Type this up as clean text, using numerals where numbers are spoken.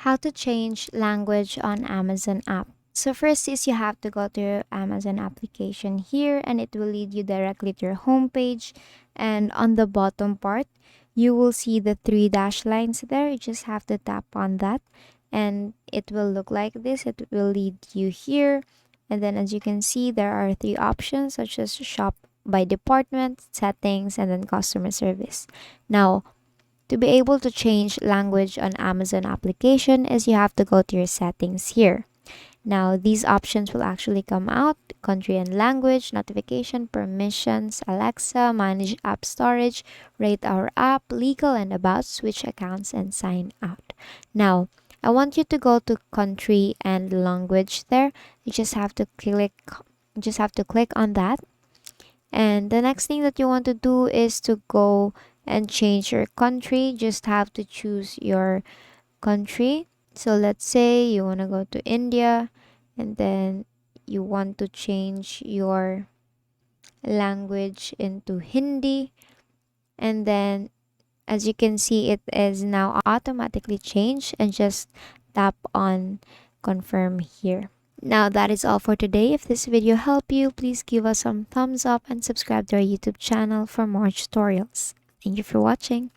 How to change language on Amazon app. So first is you have to go to your Amazon application here and it will lead you directly to your homepage. And on the bottom part, you will see the three dash lines there. You just have to tap on that and it will look like this. It will lead you here. And then as you can see, there are three options such as shop by department, settings, and then customer service. Now, to be able to change language on Amazon application is you have to go to your settings here. Now, these options will actually come out: country and language, notification, permissions, Alexa, manage app storage, rate our app, legal and about, switch accounts, and sign out. Now, I want you to go to country and language there. You just have to click on that. And the next thing that you want to do is to go and change your country. Just have to choose your country. So let's say you want to go to India and then you want to change your language into Hindi. And then as you can see, it is now automatically changed, and just tap on confirm here. Now that is all for today. If this video helped you, please give us some thumbs up and subscribe to our YouTube channel for more tutorials. Thank you for watching.